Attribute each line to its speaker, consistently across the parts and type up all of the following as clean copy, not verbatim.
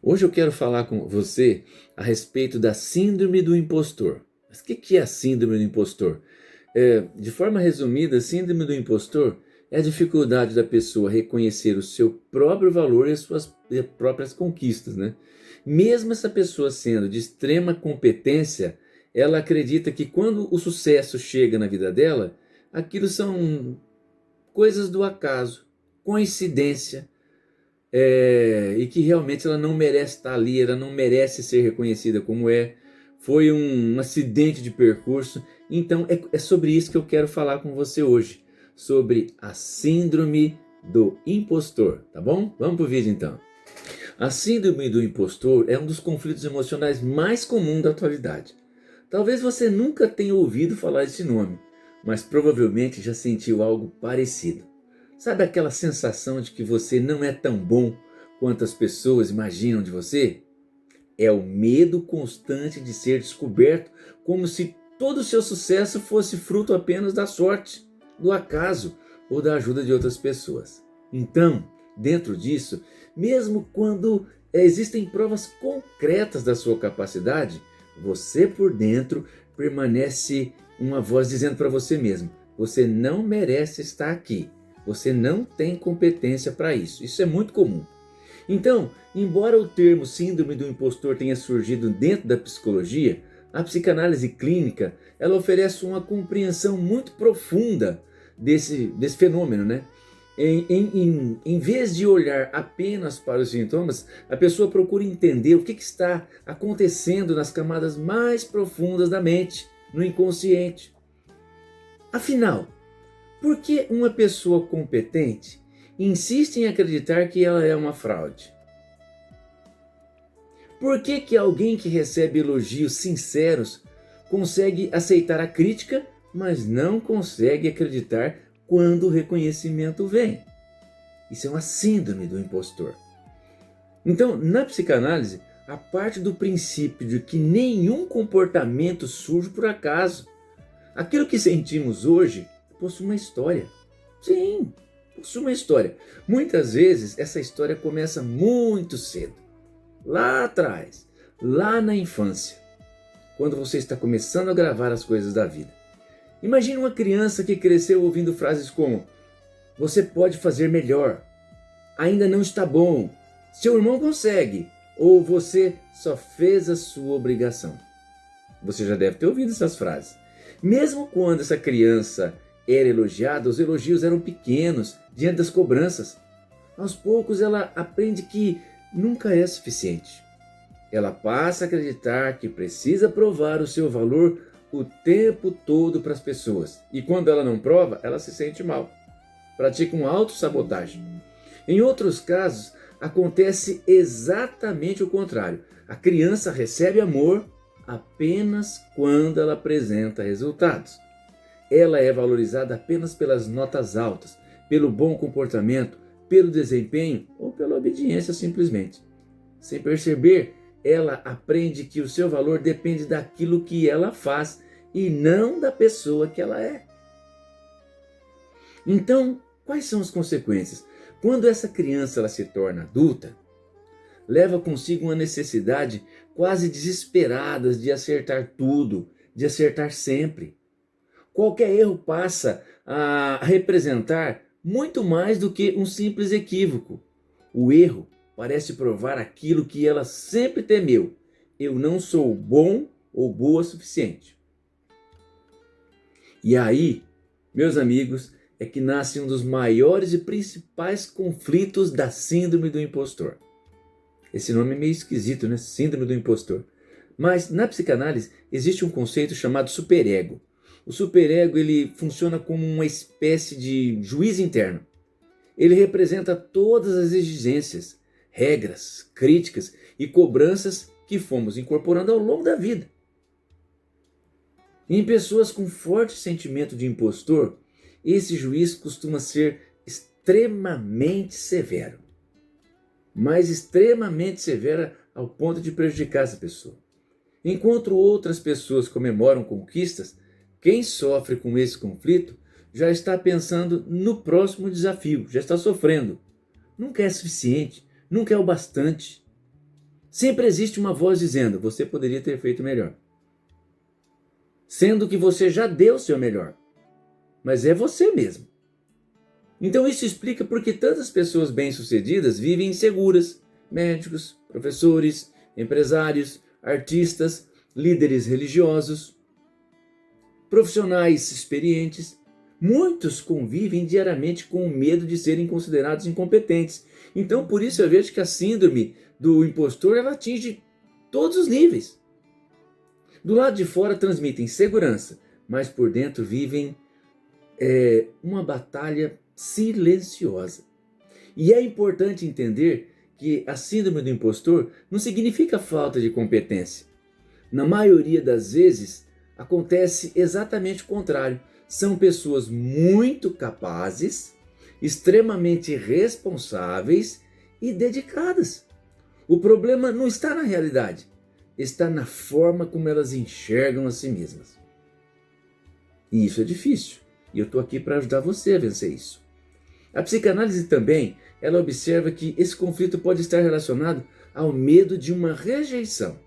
Speaker 1: Hoje eu quero falar com você a respeito da síndrome do impostor. Mas o que é a síndrome do impostor? De forma resumida, a síndrome do impostor é a dificuldade da pessoa reconhecer o seu próprio valor e as suas próprias conquistas, né? Mesmo essa pessoa sendo de extrema competência, ela acredita que quando o sucesso chega na vida dela, aquilo são coisas do acaso, coincidência, e que realmente ela não merece estar ali, ela não merece ser reconhecida como é. Foi um acidente de percurso. Então é sobre isso que eu quero falar com você hoje, sobre a síndrome do impostor, tá bom? Vamos pro vídeo então. A síndrome do impostor é um dos conflitos emocionais mais comuns da atualidade. Talvez você nunca tenha ouvido falar desse nome, mas provavelmente já sentiu algo parecido. Sabe aquela sensação de que você não é tão bom quanto as pessoas imaginam de você? É o medo constante de ser descoberto, como se todo o seu sucesso fosse fruto apenas da sorte, do acaso ou da ajuda de outras pessoas. Então, dentro disso, mesmo quando existem provas concretas da sua capacidade, você por dentro permanece uma voz dizendo para você mesmo: você não merece estar aqui. Você não tem competência para isso. Isso é muito comum. Então, embora o termo síndrome do impostor tenha surgido dentro da psicologia, a psicanálise clínica ela oferece uma compreensão muito profunda desse fenômeno, né? Em vez de olhar apenas para os sintomas, a pessoa procura entender o que está acontecendo nas camadas mais profundas da mente, no inconsciente. Afinal, por que uma pessoa competente insiste em acreditar que ela é uma fraude? Por que alguém que recebe elogios sinceros consegue aceitar a crítica, mas não consegue acreditar quando o reconhecimento vem? Isso é uma síndrome do impostor. Então, na psicanálise, a parte do princípio de que nenhum comportamento surge por acaso. Aquilo que sentimos hoje possui uma história. Sim, possui uma história. Muitas vezes essa história começa muito cedo. Lá atrás, lá na infância, quando você está começando a gravar as coisas da vida. Imagine uma criança que cresceu ouvindo frases como: você pode fazer melhor, ainda não está bom, seu irmão consegue, ou você só fez a sua obrigação. Você já deve ter ouvido essas frases. Mesmo quando essa criança era elogiada, os elogios eram pequenos diante das cobranças. Aos poucos ela aprende que nunca é suficiente. Ela passa a acreditar que precisa provar o seu valor o tempo todo para as pessoas. E quando ela não prova, ela se sente mal. Pratica uma autossabotagem. Em outros casos, acontece exatamente o contrário. A criança recebe amor apenas quando ela apresenta resultados. Ela é valorizada apenas pelas notas altas, pelo bom comportamento, pelo desempenho ou pela obediência simplesmente. Sem perceber, ela aprende que o seu valor depende daquilo que ela faz e não da pessoa que ela é. Então, quais são as consequências? Quando essa criança ela se torna adulta, leva consigo uma necessidade quase desesperada de acertar tudo, de acertar sempre. Qualquer erro passa a representar muito mais do que um simples equívoco. O erro parece provar aquilo que ela sempre temeu: eu não sou bom ou boa o suficiente. E aí, meus amigos, é que nasce um dos maiores e principais conflitos da síndrome do impostor. Esse nome é meio esquisito, né? Síndrome do impostor. Mas na psicanálise existe um conceito chamado superego. O superego ele funciona como uma espécie de juiz interno. Ele representa todas as exigências, regras, críticas e cobranças que fomos incorporando ao longo da vida. Em pessoas com forte sentimento de impostor, esse juiz costuma ser extremamente severo. Mas extremamente severa ao ponto de prejudicar essa pessoa. Enquanto outras pessoas comemoram conquistas, quem sofre com esse conflito já está pensando no próximo desafio, já está sofrendo. Nunca é suficiente, nunca é o bastante. Sempre existe uma voz dizendo: você poderia ter feito melhor. Sendo que você já deu o seu melhor. Mas é você mesmo. Então isso explica porque tantas pessoas bem-sucedidas vivem inseguras. Médicos, professores, empresários, artistas, líderes religiosos, profissionais experientes. Muitos convivem diariamente com o medo de serem considerados incompetentes. Então por isso eu vejo que a síndrome do impostor ela atinge todos os níveis. Do lado de fora transmitem segurança, mas por dentro vivem uma batalha silenciosa. E é importante entender que a síndrome do impostor não significa falta de competência. Na maioria das vezes, acontece exatamente o contrário. São pessoas muito capazes, extremamente responsáveis e dedicadas. O problema não está na realidade, está na forma como elas enxergam a si mesmas. E isso é difícil. E eu estou aqui para ajudar você a vencer isso. A psicanálise também, ela observa que esse conflito pode estar relacionado ao medo de uma rejeição.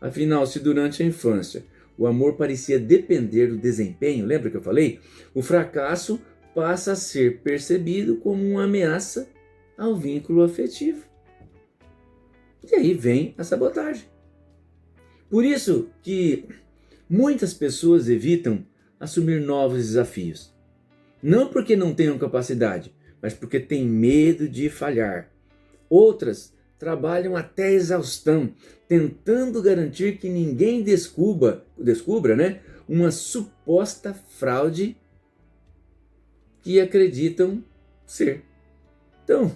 Speaker 1: Afinal, se durante a infância o amor parecia depender do desempenho, lembra que eu falei? O fracasso passa a ser percebido como uma ameaça ao vínculo afetivo. E aí vem a sabotagem. Por isso que muitas pessoas evitam assumir novos desafios. Não porque não tenham capacidade, mas porque têm medo de falhar. Outras trabalham até exaustão, tentando garantir que ninguém descubra, uma suposta fraude que acreditam ser. Então,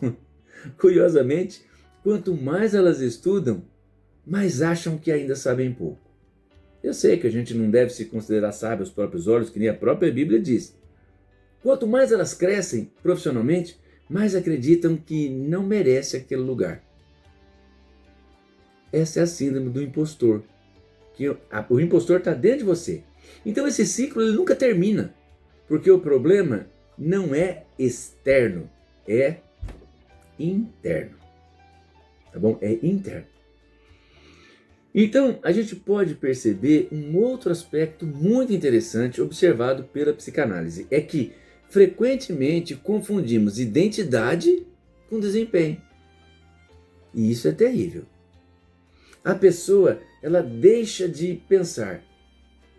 Speaker 1: curiosamente, quanto mais elas estudam, mais acham que ainda sabem pouco. Eu sei que a gente não deve se considerar sábio aos próprios olhos, que nem a própria Bíblia diz. Quanto mais elas crescem profissionalmente, mais acreditam que não merece aquele lugar. Essa é a síndrome do impostor. O impostor está dentro de você. Então esse ciclo ele nunca termina, porque o problema não é externo, é interno. Tá bom? É interno. Então, a gente pode perceber um outro aspecto muito interessante observado pela psicanálise. É que, frequentemente, confundimos identidade com desempenho. E isso é terrível. A pessoa, ela deixa de pensar,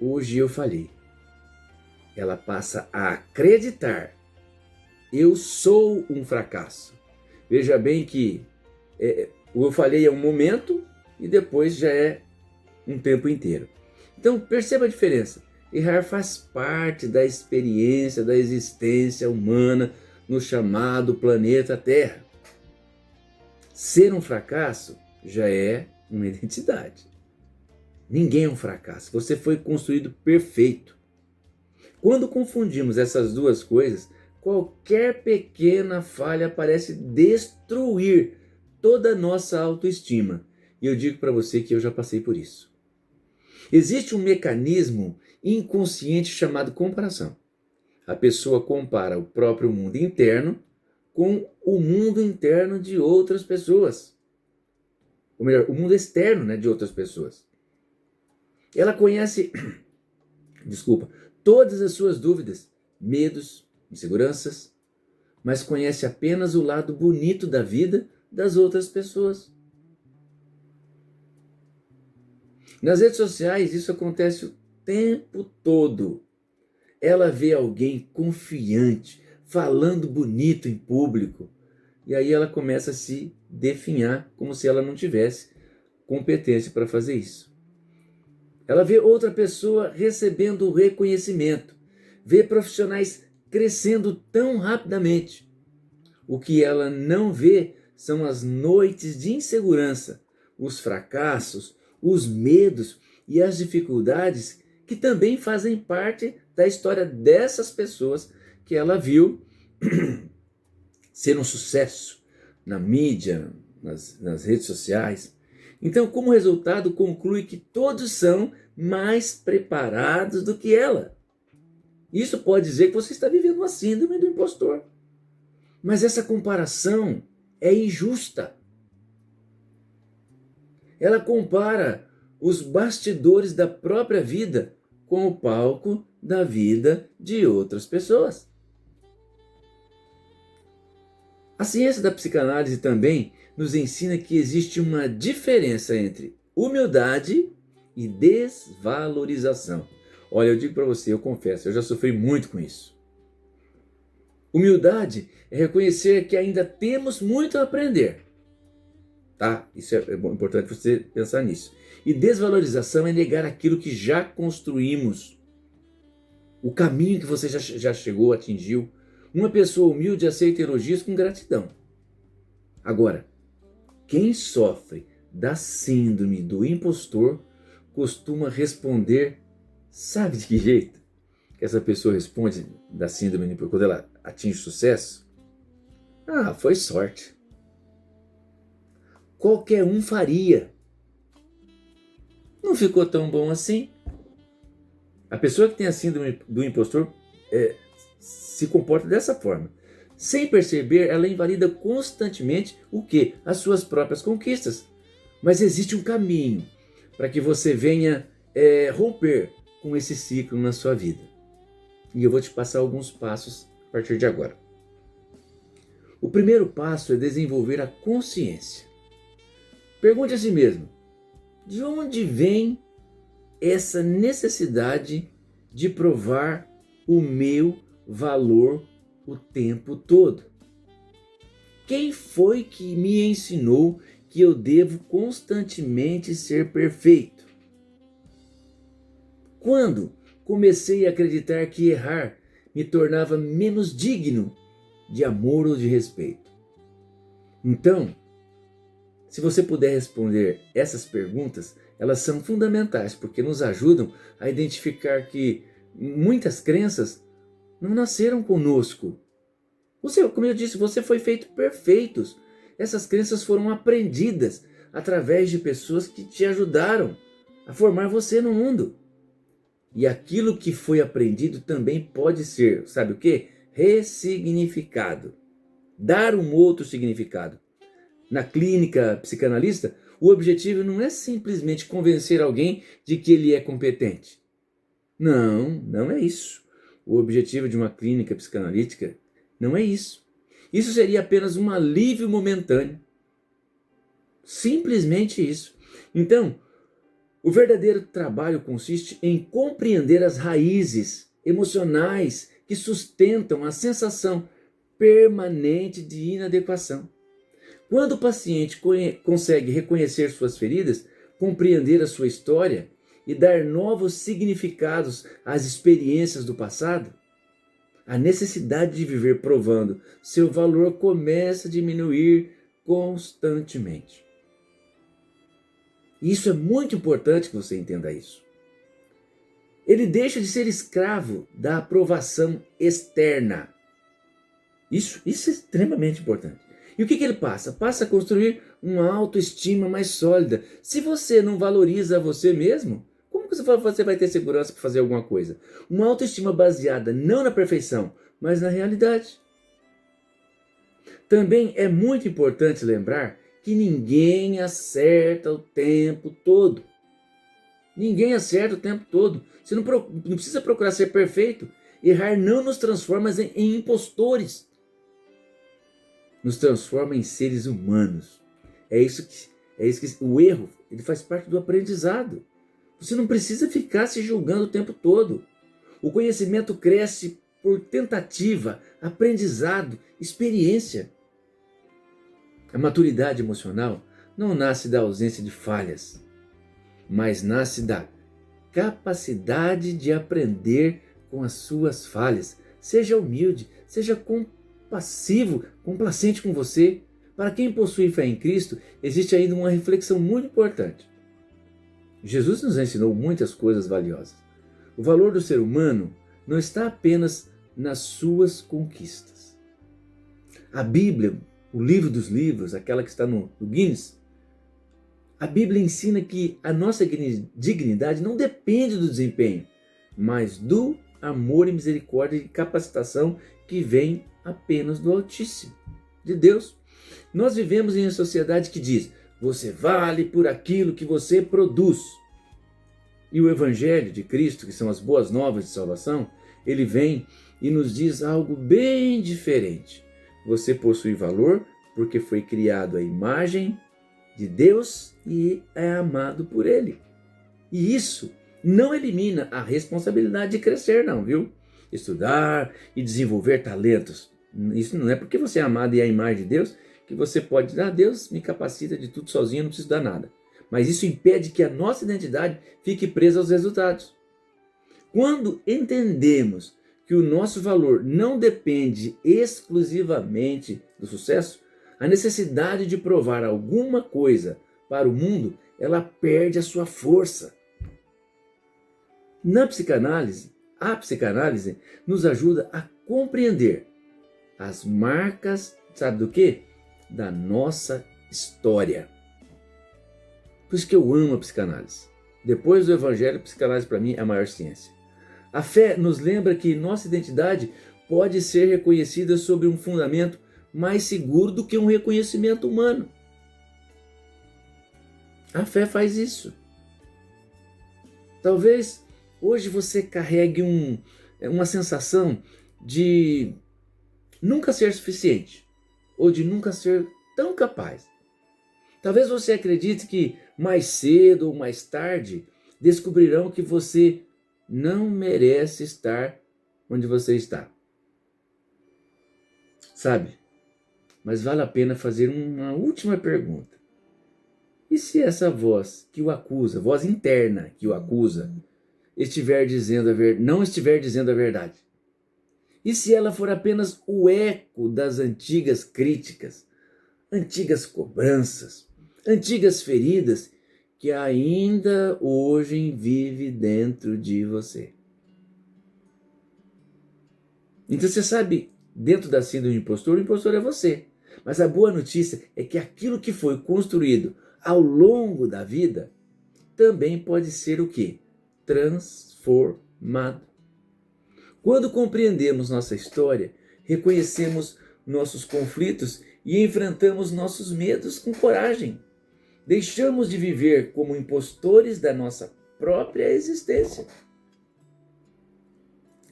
Speaker 1: hoje eu falhei. Ela passa a acreditar, eu sou um fracasso. Veja bem que o eu falhei é um momento, e depois já é um tempo inteiro. Então perceba a diferença. Errar faz parte da experiência da existência humana no chamado planeta Terra. Ser um fracasso já é uma identidade. Ninguém é um fracasso. Você foi construído perfeito. Quando confundimos essas duas coisas, qualquer pequena falha parece destruir toda a nossa autoestima. E eu digo para você que eu já passei por isso. Existe um mecanismo inconsciente chamado comparação. A pessoa compara o próprio mundo interno com o mundo interno de outras pessoas. Ou melhor, o mundo externo, de outras pessoas. Ela conhece, todas as suas dúvidas, medos, inseguranças, mas conhece apenas o lado bonito da vida das outras pessoas. Nas redes sociais isso acontece o tempo todo. Ela vê alguém confiante, falando bonito em público, e aí ela começa a se definhar como se ela não tivesse competência para fazer isso. Ela vê outra pessoa recebendo reconhecimento, vê profissionais crescendo tão rapidamente. O que ela não vê são as noites de insegurança, os fracassos, os medos e as dificuldades que também fazem parte da história dessas pessoas que ela viu ser um sucesso na mídia, nas redes sociais. Então, como resultado, conclui que todos são mais preparados do que ela. Isso pode dizer que você está vivendo uma síndrome do impostor. Mas essa comparação é injusta. Ela compara os bastidores da própria vida com o palco da vida de outras pessoas. A ciência da psicanálise também nos ensina que existe uma diferença entre humildade e desvalorização. Olha, eu digo para você, eu confesso, eu já sofri muito com isso. Humildade é reconhecer que ainda temos muito a aprender. Tá? Isso é importante você pensar nisso. E desvalorização é negar aquilo que já construímos. O caminho que você já chegou, atingiu. Uma pessoa humilde aceita elogios com gratidão. Agora, quem sofre da síndrome do impostor costuma responder, sabe de que jeito que essa pessoa responde da síndrome do impostor quando ela atinge sucesso? Ah, foi sorte. Qualquer um faria. Não ficou tão bom assim. A pessoa que tem a síndrome do impostor se comporta dessa forma. Sem perceber, ela invalida constantemente o quê? As suas próprias conquistas. Mas existe um caminho para que você venha romper com esse ciclo na sua vida. E eu vou te passar alguns passos a partir de agora. O primeiro passo é desenvolver a consciência. Pergunte a si mesmo, de onde vem essa necessidade de provar o meu valor o tempo todo? Quem foi que me ensinou que eu devo constantemente ser perfeito? Quando comecei a acreditar que errar me tornava menos digno de amor ou de respeito? Então, se você puder responder essas perguntas, elas são fundamentais porque nos ajudam a identificar que muitas crenças não nasceram conosco. Você, como eu disse, você foi feito perfeitos. Essas crenças foram aprendidas através de pessoas que te ajudaram a formar você no mundo. E aquilo que foi aprendido também pode ser, sabe o quê? Ressignificado. Dar um outro significado. Na clínica psicanalista, o objetivo não é simplesmente convencer alguém de que ele é competente. Não é isso. O objetivo de uma clínica psicanalítica não é isso. Isso seria apenas um alívio momentâneo. Simplesmente isso. Então, o verdadeiro trabalho consiste em compreender as raízes emocionais que sustentam a sensação permanente de inadequação. Quando o paciente consegue reconhecer suas feridas, compreender a sua história e dar novos significados às experiências do passado, a necessidade de viver provando seu valor começa a diminuir constantemente. E isso é muito importante que você entenda isso. Ele deixa de ser escravo da aprovação externa. Isso é extremamente importante. E o que ele passa? Passa a construir uma autoestima mais sólida. Se você não valoriza você mesmo, como que você vai ter segurança para fazer alguma coisa? Uma autoestima baseada não na perfeição, mas na realidade. Também é muito importante lembrar que ninguém acerta o tempo todo. Ninguém acerta o tempo todo. Você não precisa procurar ser perfeito. Errar não nos transforma em impostores. Nos transforma em seres humanos. É isso que o erro, ele faz parte do aprendizado. Você não precisa ficar se julgando o tempo todo. O conhecimento cresce por tentativa, aprendizado, experiência. A maturidade emocional não nasce da ausência de falhas, mas nasce da capacidade de aprender com as suas falhas. Seja humilde, seja compassivo, complacente com você. Para quem possui fé em Cristo, existe ainda uma reflexão muito importante. Jesus nos ensinou muitas coisas valiosas. O valor do ser humano não está apenas nas suas conquistas. A Bíblia, o livro dos livros, aquela que está no Guinness, a Bíblia ensina que a nossa dignidade não depende do desempenho, mas do amor e misericórdia e capacitação que vem apenas do Altíssimo, de Deus. Nós vivemos em uma sociedade que diz: Você vale por aquilo que você produz. E o Evangelho de Cristo, que são as boas novas de salvação, ele vem e nos diz algo bem diferente. Você possui valor porque foi criado à imagem de Deus e é amado por Ele. E isso não elimina a responsabilidade de crescer, não, viu? Estudar e desenvolver talentos. Isso não é porque você é amado e é a imagem de Deus que você pode dizer, Deus me capacita de tudo sozinho, não preciso dar nada. Mas isso impede que a nossa identidade fique presa aos resultados. Quando entendemos que o nosso valor não depende exclusivamente do sucesso, a necessidade de provar alguma coisa para o mundo, ela perde a sua força. Na psicanálise, a psicanálise nos ajuda a compreender as marcas, sabe do quê? Da nossa história. Por isso que eu amo a psicanálise. Depois do Evangelho, a psicanálise para mim é a maior ciência. A fé nos lembra que nossa identidade pode ser reconhecida sobre um fundamento mais seguro do que um reconhecimento humano. A fé faz isso. Talvez hoje você carregue uma sensação de nunca ser suficiente ou de nunca ser tão capaz. Talvez você acredite que mais cedo ou mais tarde descobrirão que você não merece estar onde você está. Sabe? Mas vale a pena fazer uma última pergunta. E se essa voz que o acusa, voz interna que o acusa, não estiver dizendo a verdade? E se ela for apenas o eco das antigas críticas, antigas cobranças, antigas feridas que ainda hoje vive dentro de você? Então você sabe, dentro da síndrome do impostor, o impostor é você. Mas a boa notícia é que aquilo que foi construído ao longo da vida também pode ser o quê? Transformado. Quando compreendemos nossa história, reconhecemos nossos conflitos e enfrentamos nossos medos com coragem. Deixamos de viver como impostores da nossa própria existência.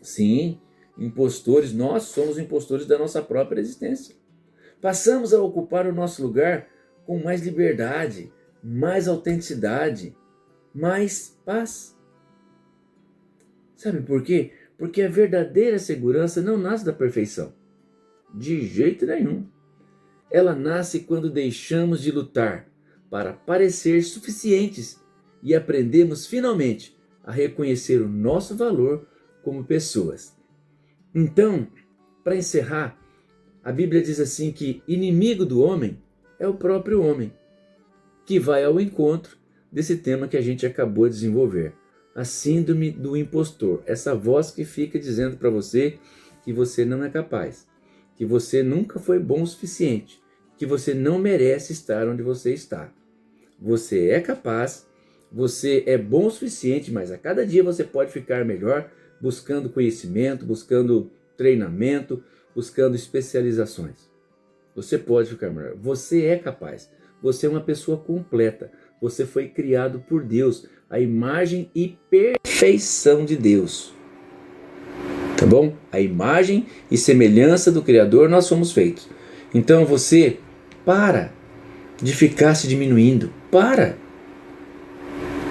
Speaker 1: Sim, impostores, nós somos impostores da nossa própria existência. Passamos a ocupar o nosso lugar com mais liberdade, mais autenticidade, mais paz. Sabe por quê? Porque a verdadeira segurança não nasce da perfeição. De jeito nenhum. Ela nasce quando deixamos de lutar para parecer suficientes e aprendemos finalmente a reconhecer o nosso valor como pessoas. Então, para encerrar, a Bíblia diz assim que inimigo do homem é o próprio homem, que vai ao encontro desse tema que a gente acabou de desenvolver. A síndrome do impostor, essa voz que fica dizendo para você que você não é capaz, que você nunca foi bom o suficiente, que você não merece estar onde você está. Você é capaz, você é bom o suficiente, mas a cada dia você pode ficar melhor buscando conhecimento, buscando treinamento, buscando especializações. Você pode ficar melhor, você é capaz, você é uma pessoa completa, você foi criado por Deus, a imagem e perfeição de Deus. Tá bom? A imagem e semelhança do Criador nós somos feitos. Então você para de ficar se diminuindo. Para!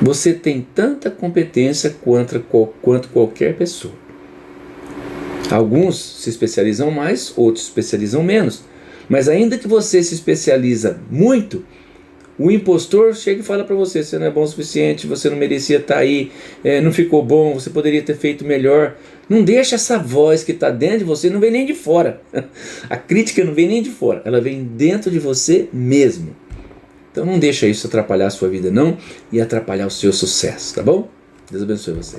Speaker 1: Você tem tanta competência quanto qualquer pessoa. Alguns se especializam mais, outros se especializam menos. Mas ainda que você se especializa muito, o impostor chega e fala para você, você não é bom o suficiente, você não merecia estar aí, não ficou bom, você poderia ter feito melhor. Não deixa essa voz que está dentro de você, não vem nem de fora. A crítica não vem nem de fora, ela vem dentro de você mesmo. Então não deixa isso atrapalhar a sua vida não e atrapalhar o seu sucesso, tá bom? Deus abençoe você.